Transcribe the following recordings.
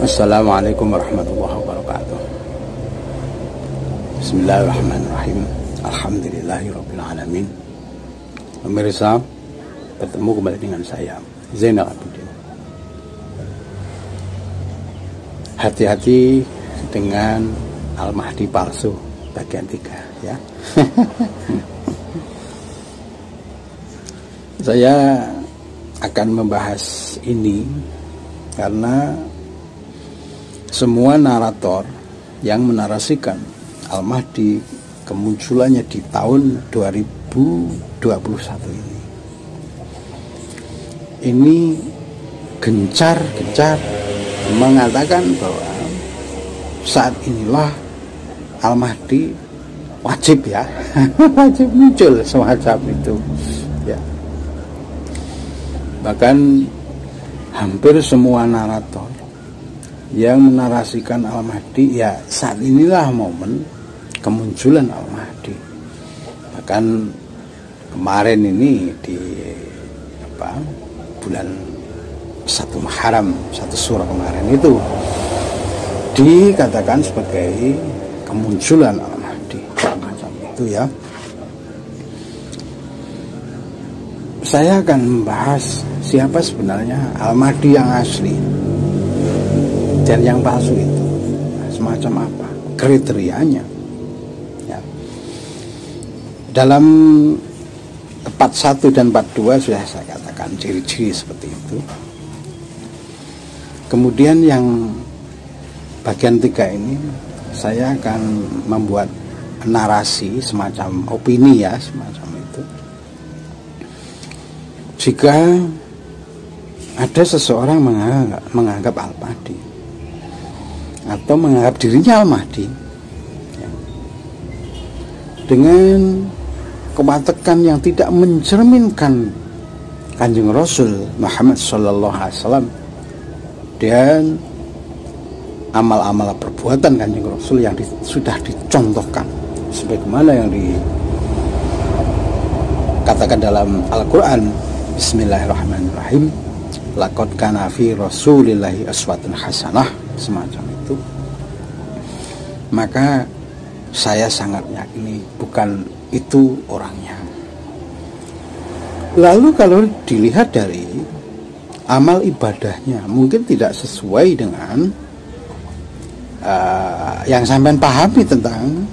Assalamualaikum warahmatullahi wabarakatuh. Bismillahirrahmanirrahim. Alhamdulillahirabbil alamin. Pemirsa, bertemu kembali dengan saya Zainal Abidin. Hati-hati dengan Al-Mahdi palsu bagian 3 ya. Saya akan membahas ini karena semua narator yang menarasikan Al-Mahdi kemunculannya di tahun 2021 ini gencar-gencar mengatakan bahwa saat inilah Al-Mahdi wajib ya wajib muncul semacam itu ya. Bahkan hampir semua narator yang menarasikan Al-Mahdi ya saat inilah momen kemunculan Al-Mahdi. Bahkan kemarin ini di bulan 1 Muharram, 1 Surah kemarin itu dikatakan sebagai kemunculan Al-Mahdi macam itu ya. Saya akan membahas siapa sebenarnya Al-Mahdi yang asli dan yang palsu itu, semacam apa kriterianya ya. Dalam part 1 dan part 2 sudah saya katakan ciri-ciri seperti itu. Kemudian yang bagian 3 ini saya akan membuat narasi semacam opini ya, semacam itu. Jika ada seseorang menganggap Al-Mahdi atau menganggap dirinya Al-Mahdi ya, dengan kewatekan yang tidak mencerminkan Kanjeng Rasul Muhammad Sallallahu Alaihi Wasallam dan amal-amal perbuatan Kanjeng Rasul yang sudah dicontohkan sebagaimana yang dikatakan dalam Al-Quran. Bismillahirrahmanirrahim. Laqad kana fi Rasulillahi uswatun hasanah, semacam itu. Maka saya sangat yakini bukan itu orangnya. Lalu kalau dilihat dari amal ibadahnya mungkin tidak sesuai dengan yang sampean pahami tentang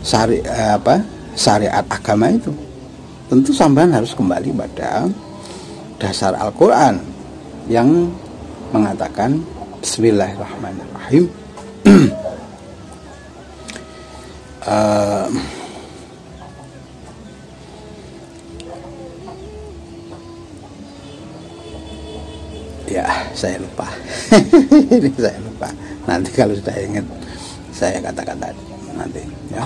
syariat agama itu. Tentu sampean harus kembali pada dasar Al-Quran yang mengatakan Bismillahirrahmanirrahim. Ya, saya lupa. Ini saya lupa. Nanti kalau sudah ingat saya katakan tadi nanti ya.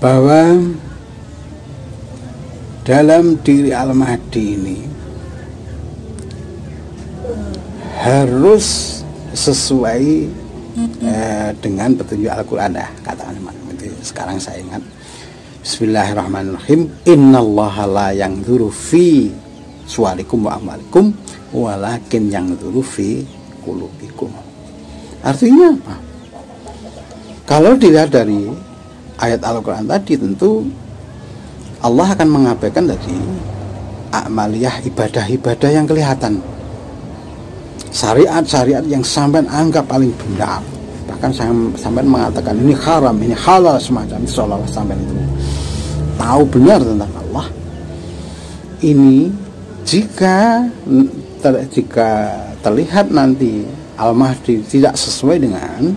Bahwa dalam diri Al-Mahdi ini harus sesuai dengan petunjuk Al-Quran ya, katakan itu. Sekarang saya ingat Bismillahirrahmanirrahim. Innallaha la yanzuru fi suwarikum wa amalikum walakin yanzuru fi qulubikum. Artinya apa? Kalau dilihat dari ayat Al-Quran tadi, tentu Allah akan mengabaikan tadi amaliyah, ibadah-ibadah yang kelihatan, syariat-syariat yang sampean anggap paling benar, bahkan sampean mengatakan ini haram, ini halal, semacam itu, seolah-olah sampean itu tahu benar tentang Allah. Ini jika terlihat nanti Al-Mahdi tidak sesuai dengan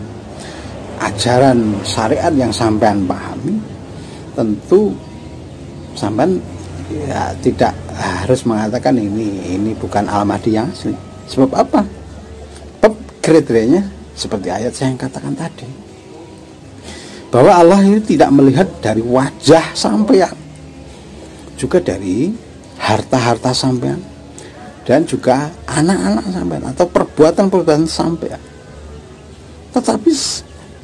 ajaran syariat yang sampean pahami, tentu sampean ya tidak harus mengatakan ini bukan Al-Mahdi yang asli. Sebab apa? Kriterianya seperti ayat saya yang katakan tadi, bahwa Allah ini tidak melihat dari wajah sampean, juga dari harta-harta sampean, dan juga anak-anak sampean atau perbuatan-perbuatan sampean. Tetapi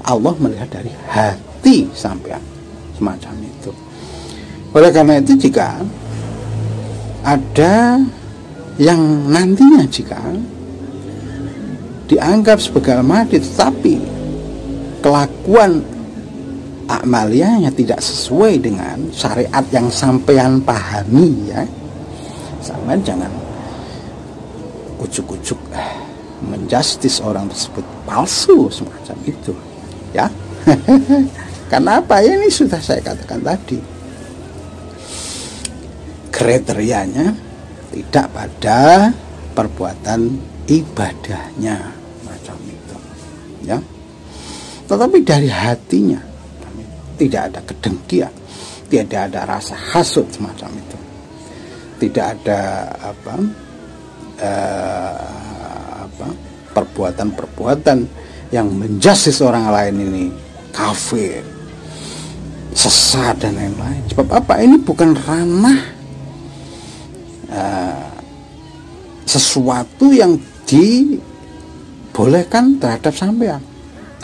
Allah melihat dari hati sampean, semacam itu. Oleh karena itu, jika ada yang nantinya jika dianggap sebagai al-mahdi, tetapi kelakuan amaliyahnya tidak sesuai dengan syariat yang sampean pahami, ya, sampean jangan ujuk-ujuk menjustis orang tersebut palsu semacam itu, ya. Karena apa? Ini sudah saya katakan tadi, kriterianya tidak pada perbuatan ibadahnya macam itu, ya, tetapi dari hatinya tidak ada kedengkian, tidak ada rasa hasud semacam itu, tidak ada perbuatan-perbuatan yang menjustis orang lain ini kafir, sesat dan lain-lain. Sebab apa? Ini bukan ranah sesuatu yang dibolehkan terhadap sampean.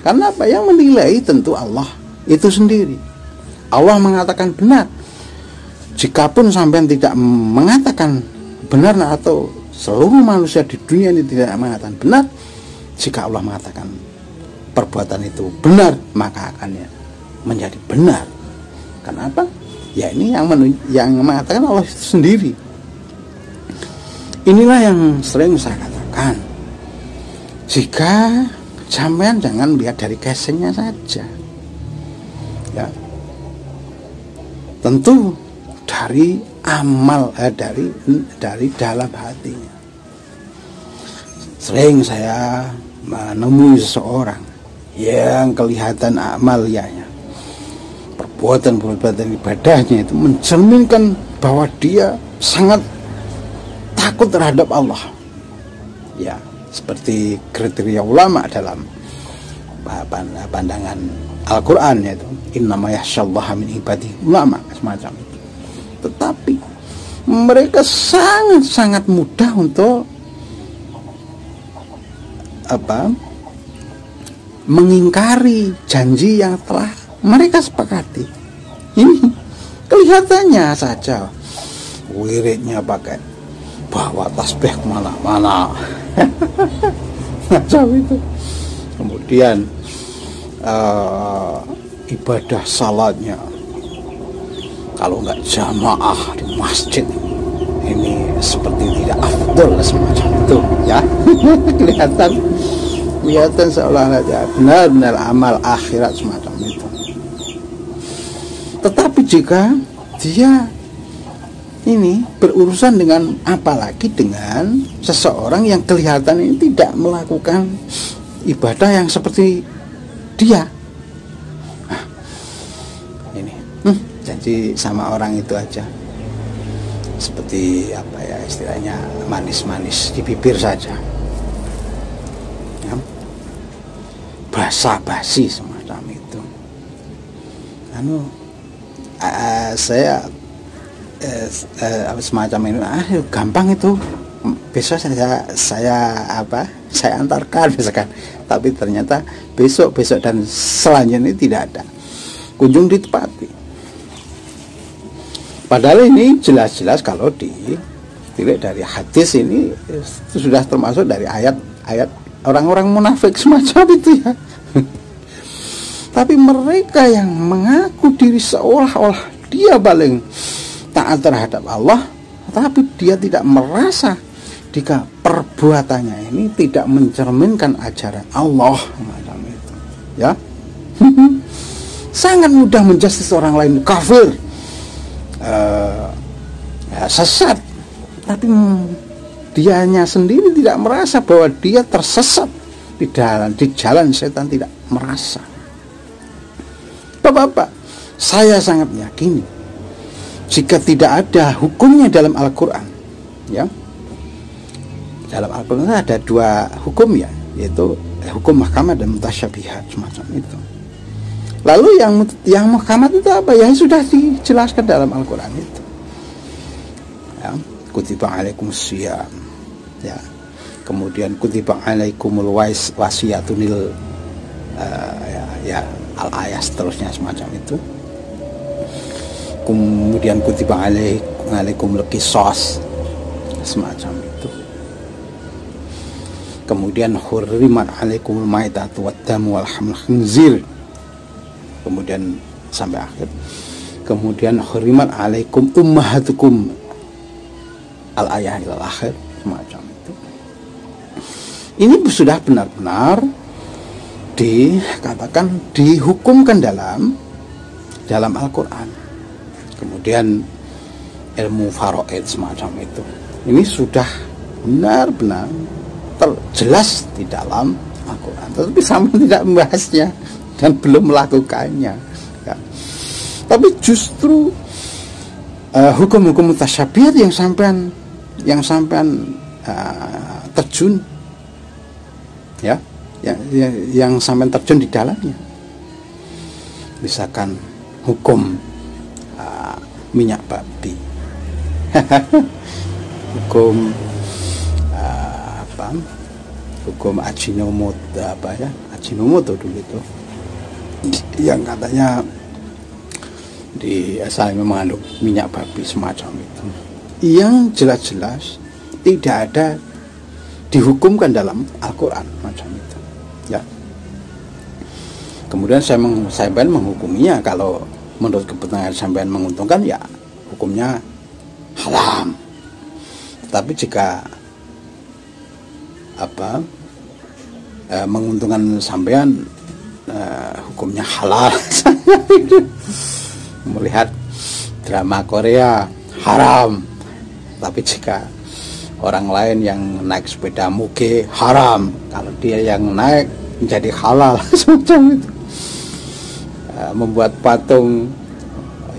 Karena apa? Yang menilai tentu Allah itu sendiri. Allah mengatakan benar. Jikapun sampean tidak mengatakan benar, atau seluruh manusia di dunia ini tidak mengatakan benar, jika Allah mengatakan perbuatan itu benar, maka akan menjadi benar. Kenapa? Ya ini yang mengatakan Allah itu sendiri. Inilah yang sering saya katakan, jika sampean jangan lihat dari casingnya saja, ya, tentu dari amal, dari dalam hatinya. Sering saya menemui seseorang yang kelihatan amaliyahnya, perbuatan ibadahnya itu mencerminkan bahwa dia sangat takut terhadap Allah, ya, seperti kriteria ulama dalam pandangan Al-Quran, yaitu innama yakhsyallaha min ibadihi ulama, semacam itu. Tetapi mereka sangat mudah untuk mengingkari janji yang telah mereka sepakati. Ini kelihatannya saja, wiridnya pakai bawa tasbih kemana-mana, macam itu. Kemudian ibadah salatnya kalau nggak jamaah di masjid ini seperti tidak afdol, semacam itu, ya. kelihatan seolah-olah benar-benar amal akhirat semacam itu. Tetapi jika dia ini berurusan dengan, apalagi dengan seseorang yang kelihatan ini tidak melakukan ibadah yang seperti dia, nah, ini janji sama orang itu aja seperti apa ya, istilahnya manis-manis di bibir saja, ya, basa-basi semacam itu. Saya semacam ini, gampang itu, besok saya antarkan misalkan, tapi ternyata besok dan selanjutnya ini tidak ada kunjung ditepati. Padahal ini jelas-jelas kalau dilihat dari hadis ini itu sudah termasuk dari ayat orang-orang munafik semacam itu, ya. Tapi mereka yang mengaku diri seolah-olah dia paling taat terhadap Allah, tetapi dia tidak merasa jika perbuatannya ini tidak mencerminkan ajaran Allah, macam itu, ya. Sangat mudah menjustis orang lain kafir, ya, sesat, tapi dianya sendiri tidak merasa bahwa dia tersesat di jalan setan, tidak merasa. Bapak-bapak, saya sangat meyakini jika tidak ada hukumnya dalam Al-Quran, ya, dalam Al-Quran ada dua hukum, ya, yaitu hukum mahkamah dan mutasyabihat, semacam itu. Lalu yang mahkamah itu apa? Ya sudah dijelaskan dalam Al-Quran itu, ya, kutiba alaikumus syiyam, ya, kemudian kutiba alaikumul wasiyatunil, ya, al-ayat seterusnya semacam itu. Kemudian kutiba alaikumul qisas, semacam itu. kemudian hurrimat alaikumul maitatu waddamu wal haml khinzir, kemudian sampai akhir, kemudian hurrimat alaikum ummahatukum al ayah ilal akhir, semacam itu. Ini sudah benar-benar dikatakan, dihukumkan dalam Al-Quran. Kemudian ilmu faraid semacam itu, ini sudah benar-benar terjelas di dalam Al-Quran, tetapi sampai tidak membahasnya dan belum melakukannya ya. Tapi justru hukum-hukum mutasyabihat yang sampean terjun ya, yang sampean terjun di dalamnya, misalkan hukum minyak babi hukum hukum Ajinomoto dulu itu, yang katanya asalnya mengandung minyak babi semacam itu, yang jelas-jelas tidak ada dihukumkan dalam Al-Quran macam itu ya. Kemudian sampean menghukuminya, kalau menurut kepentingan sampean menguntungkan ya hukumnya haram. Tapi jika menguntungkan sampean, hukumnya halal. Melihat drama Korea haram, tapi jika orang lain yang naik sepeda muge haram, kalau dia yang naik menjadi halal. Semacam itu. Membuat patung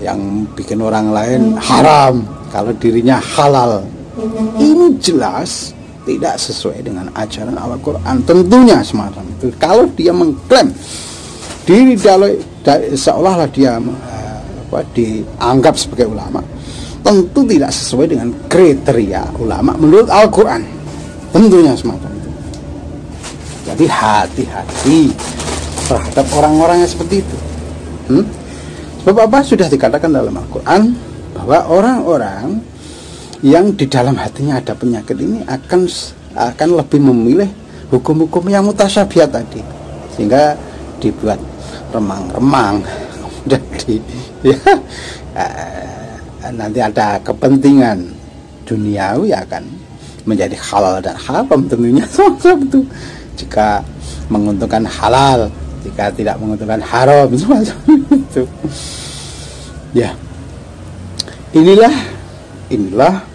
yang bikin orang lain haram, kalau dirinya halal. Ini jelas tidak sesuai dengan ajaran Al-Quran tentunya semacam itu. Kalau dia mengklaim diri seolah-olah dia dianggap sebagai ulama, tentu tidak sesuai dengan kriteria ulama menurut Al-Quran tentunya semacam itu. Jadi hati-hati terhadap orang-orang yang seperti itu. Sebab apa? Sudah dikatakan dalam Al-Quran bahwa orang-orang yang di dalam hatinya ada penyakit ini akan lebih memilih hukum-hukum yang mutasyabihat tadi, sehingga dibuat remang-remang dan nanti ada kepentingan duniawi akan menjadi halal dan haram tentunya. Semacam itu. Jika menguntungkan halal, jika tidak menguntungkan haram, semacam itu ya. Inilah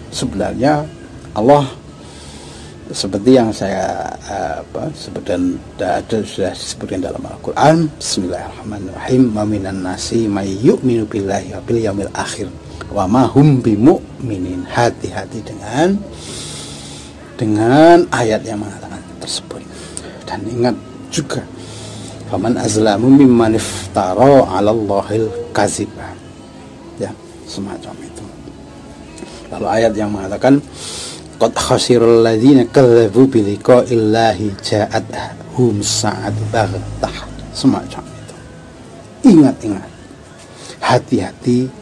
sebenarnya Allah, seperti yang saya sudah disebutkan dalam Al-Quran. Bismillahirrahmanirrahim. Wa minan nasi may yu'minu billahi wa bil yaumil akhir wa ma hum bimu'minin. Hati-hati dengan ayat yang mengatakan tersebut. Dan ingat juga, faman azlamu mimman iftara 'ala Allahil kadziba. Ya, semacam itu. Lalu ayat yang mengatakan qad khasirul ladzina kadzdzabu bi liqa'illahi ja'atuhum sa'atu baghtah, semacam itu. Ingat, hati-hati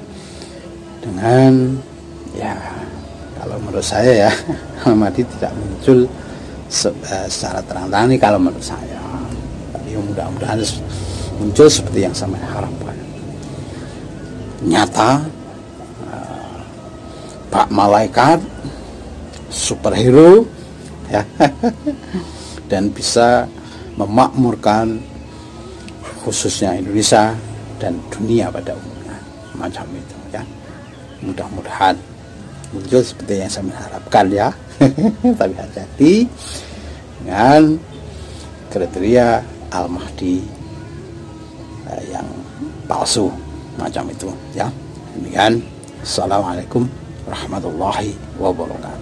dengan, ya kalau menurut saya ya, Ahmadi tidak muncul secara terang-terangan ini kalau menurut saya. Tapi mudah-mudahan muncul seperti yang saya harapkan. Nyata, Pak Malaikat, superhero ya, dan bisa memakmurkan khususnya Indonesia dan dunia pada umumnya, macam itu ya. Mudah-mudahan muncul seperti yang saya harapkan ya. Tapi hati-hati dengan kriteria Al-Mahdi yang palsu macam itu ya. Demikian, assalamualaikum warahmatullahi wabarakatuh.